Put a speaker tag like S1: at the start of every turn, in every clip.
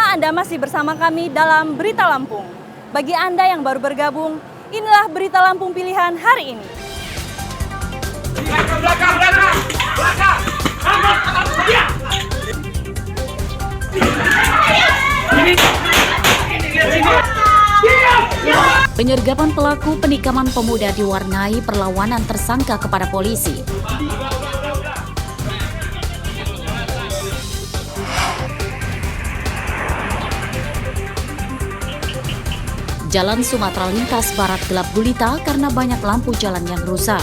S1: Terima Anda masih bersama kami dalam Berita Lampung. Bagi Anda yang baru bergabung, inilah Berita Lampung pilihan hari ini. Penyergapan pelaku penikaman pemuda diwarnai perlawanan tersangka kepada polisi. Jalan Sumatera lintas barat gelap gulita karena banyak lampu jalan yang rusak.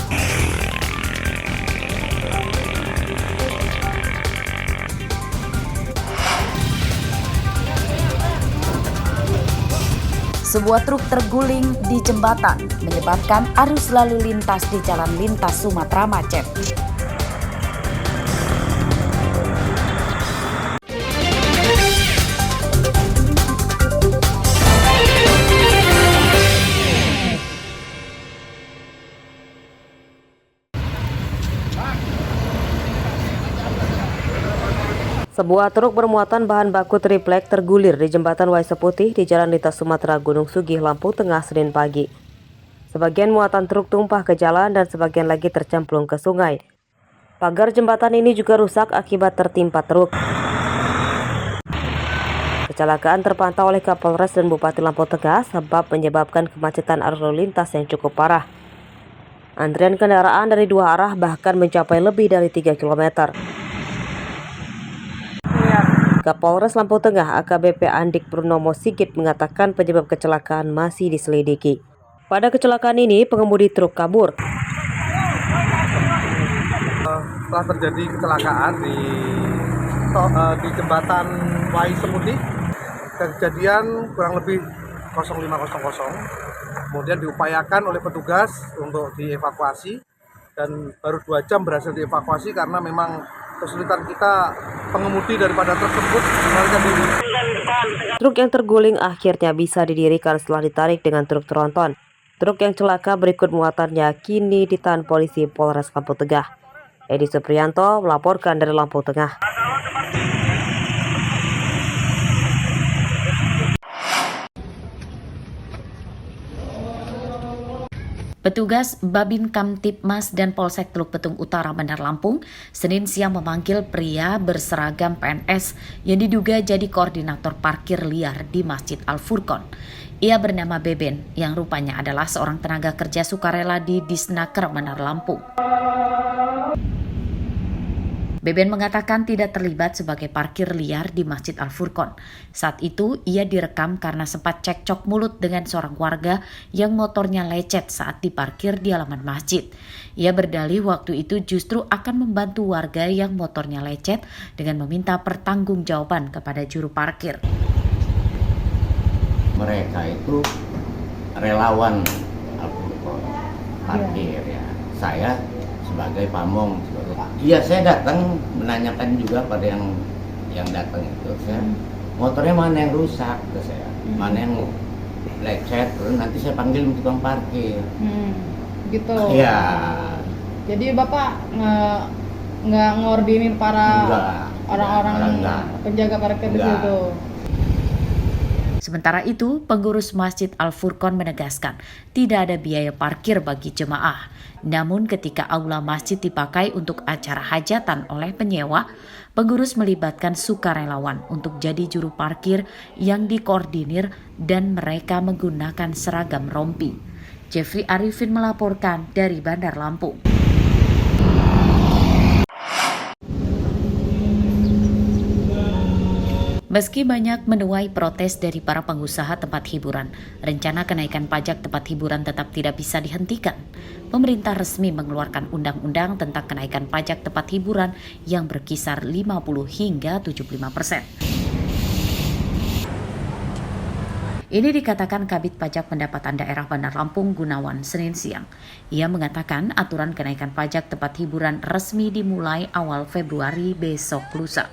S1: Sebuah truk terguling di jembatan menyebabkan arus lalu lintas di jalan lintas Sumatera macet.
S2: Sebuah truk bermuatan bahan baku triplek tergulir di jembatan Waisa Putih di Jalan Lintas Sumatera Gunung Sugih, Lampung Tengah, Senin pagi. Sebagian muatan truk tumpah ke jalan dan sebagian lagi tercemplung ke sungai. Pagar jembatan ini juga rusak akibat tertimpa truk. Kecelakaan terpantau oleh Kapolres dan Bupati Lampung Tengah sebab menyebabkan kemacetan arus lalu lintas yang cukup parah. Antrian kendaraan dari dua arah bahkan mencapai lebih dari 3 km. Kapolres Lampung Tengah AKBP Andik Purnomo Sigit mengatakan penyebab kecelakaan masih diselidiki. Pada kecelakaan ini pengemudi truk kabur.
S3: Telah terjadi kecelakaan di jembatan Waisa Putih. Kejadian kurang lebih 05.00. Kemudian diupayakan oleh petugas untuk dievakuasi dan baru 2 jam berhasil dievakuasi karena memang kesulitan kita pengemudi daripada truk tersebut melarikan diri.
S2: Truk yang terguling akhirnya bisa didirikan setelah ditarik dengan truk tronton. Truk yang celaka berikut muatannya kini ditahan polisi Polres Lampung Tengah. Edi Supriyanto melaporkan dari Lampung Tengah.
S4: Petugas Babin Kamtibmas dan Polsek Teluk Betung Utara Bandar Lampung Senin siang memanggil pria berseragam PNS yang diduga jadi koordinator parkir liar di Masjid Al-Furqon. Ia bernama Beben yang rupanya adalah seorang tenaga kerja sukarela di Disnaker Bandar Lampung. Beben mengatakan tidak terlibat sebagai parkir liar di Masjid Al-Furqon. Saat itu, ia direkam karena sempat cekcok mulut dengan seorang warga yang motornya lecet saat diparkir di halaman masjid. Ia berdalih waktu itu justru akan membantu warga yang motornya lecet dengan meminta pertanggungjawaban kepada juru parkir.
S5: Mereka itu relawan Al-Furqon parkir ya. Saya sebagai pamong. Iya, saya datang menanyakan juga pada yang datang itu, saya motornya mana yang rusak ke saya, mana yang lecet, terus nanti saya panggil tukang parkir.
S6: Gitu.
S5: Iya.
S6: Jadi bapak nggak ngordinin para orang-orang penjaga parkir di situ.
S4: Sementara itu, pengurus Masjid Al-Furqon menegaskan tidak ada biaya parkir bagi jemaah. Namun ketika aula masjid dipakai untuk acara hajatan oleh penyewa, pengurus melibatkan sukarelawan untuk jadi juru parkir yang dikoordinir dan mereka menggunakan seragam rompi. Jeffrey Arifin melaporkan dari Bandar Lampung. Meski banyak menuai protes dari para pengusaha tempat hiburan, rencana kenaikan pajak tempat hiburan tetap tidak bisa dihentikan. Pemerintah resmi mengeluarkan undang-undang tentang kenaikan pajak tempat hiburan yang berkisar 50 hingga 75%. Ini dikatakan Kabid Pajak Pendapatan Daerah Bandar Lampung Gunawan Senin siang. Ia mengatakan aturan kenaikan pajak tempat hiburan resmi dimulai awal Februari besok lusa.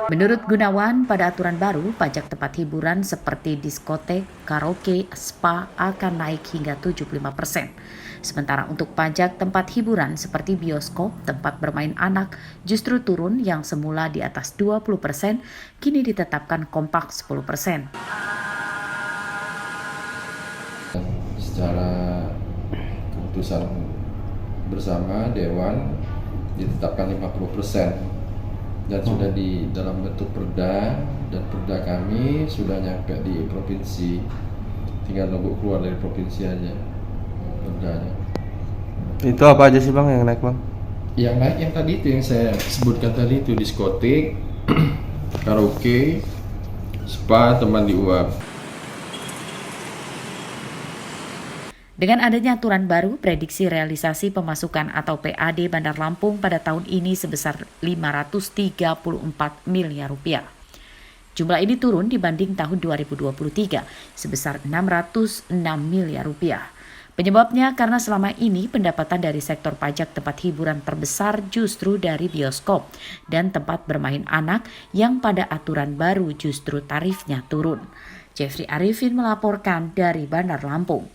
S4: Menurut Gunawan, pada aturan baru, pajak tempat hiburan seperti diskotek, karaoke, spa akan naik hingga 75%. Sementara untuk pajak tempat hiburan seperti bioskop, tempat bermain anak, justru turun yang semula di atas 20%, kini ditetapkan kompak 10%.
S7: Secara keputusan bersama Dewan ditetapkan 50%. Dan sudah di dalam bentuk perda, dan perda kami sudah nyampe di provinsi, tinggal nunggu keluar dari provinsi aja perdanya.
S8: Itu apa aja sih Bang yang naik Bang?
S7: Yang naik yang tadi itu yang saya sebutkan tadi itu diskotik, karaoke, spa, teman di UAP.
S4: Dengan adanya aturan baru, prediksi realisasi pemasukan atau PAD Bandar Lampung pada tahun ini sebesar 534 miliar rupiah. Jumlah ini turun dibanding tahun 2023 sebesar 606 miliar rupiah. Penyebabnya karena selama ini pendapatan dari sektor pajak tempat hiburan terbesar justru dari bioskop dan tempat bermain anak yang pada aturan baru justru tarifnya turun. Jeffrey Arifin melaporkan dari Bandar Lampung.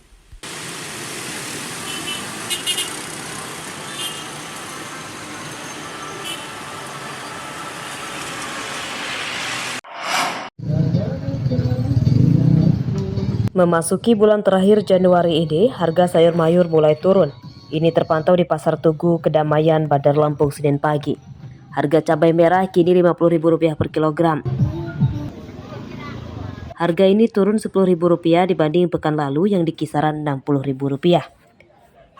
S2: Memasuki bulan terakhir Januari ini, harga sayur mayur mulai turun. Ini terpantau di Pasar Tugu, Kedamaian, Bandar Lampung, Senin pagi. Harga cabai merah kini Rp50.000 per kilogram. Harga ini turun Rp10.000 dibanding pekan lalu yang di kisaran Rp60.000.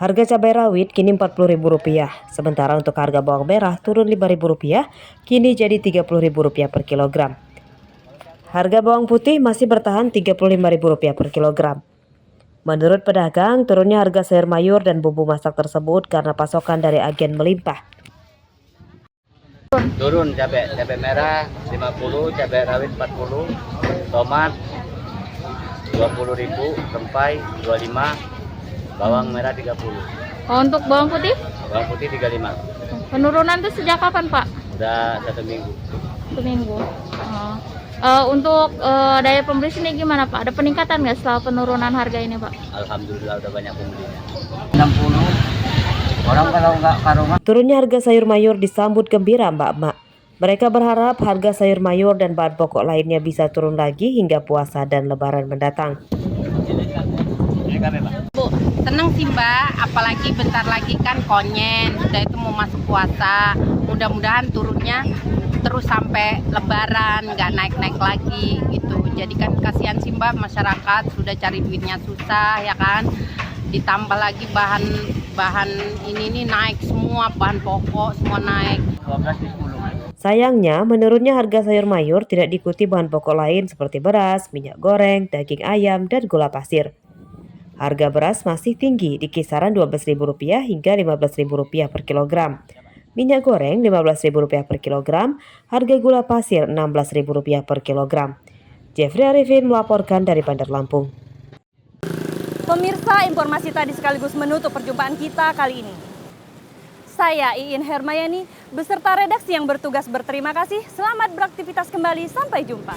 S2: Harga cabai rawit kini Rp40.000. Sementara untuk harga bawang merah turun Rp5.000, kini jadi Rp30.000 per kilogram. Harga bawang putih masih bertahan Rp35.000 per kilogram. Menurut pedagang, turunnya harga sayur mayur dan bumbu masak tersebut karena pasokan dari agen melimpah.
S9: Turun cabai merah 50, cabai rawit 40, tomat 20.000, rempai 25, bawang merah 30.
S6: Untuk bawang putih?
S9: Bawang putih 35.
S6: Penurunan itu sejak kapan Pak?
S9: Udah 1 minggu.
S6: 1 minggu. Untuk daya pembeli sini gimana Pak? Ada peningkatan nggak setelah penurunan harga ini Pak?
S9: Alhamdulillah udah banyak pembelinya. 60. Orang kalau nggak ke rumah.
S2: Turunnya harga sayur mayur disambut gembira mbak-mbak. Mereka berharap harga sayur mayur dan bahan pokok lainnya bisa turun lagi hingga puasa dan lebaran mendatang.
S10: Bu, seneng sih Mbak, apalagi bentar lagi kan konyen, udah itu mau masuk puasa. Mudah-mudahan turunnya terus sampai lebaran, nggak naik-naik lagi gitu. Jadi kan kasihan sih Mbak, masyarakat sudah cari duitnya susah ya kan. Ditambah lagi bahan ini naik semua, bahan pokok semua naik.
S9: 12
S2: Sayangnya, menurunnya harga sayur mayur tidak diikuti bahan pokok lain seperti beras, minyak goreng, daging ayam, dan gula pasir. Harga beras masih tinggi di kisaran Rp12.000 hingga Rp15.000 per kilogram. Minyak goreng Rp15.000 per kilogram, harga gula pasir Rp16.000 per kilogram. Jeffrey Arifin melaporkan dari Bandar Lampung.
S1: Pemirsa, informasi tadi sekaligus menutup perjumpaan kita kali ini. Saya Iin Hermayani beserta redaksi yang bertugas berterima kasih. Selamat beraktivitas kembali, sampai jumpa.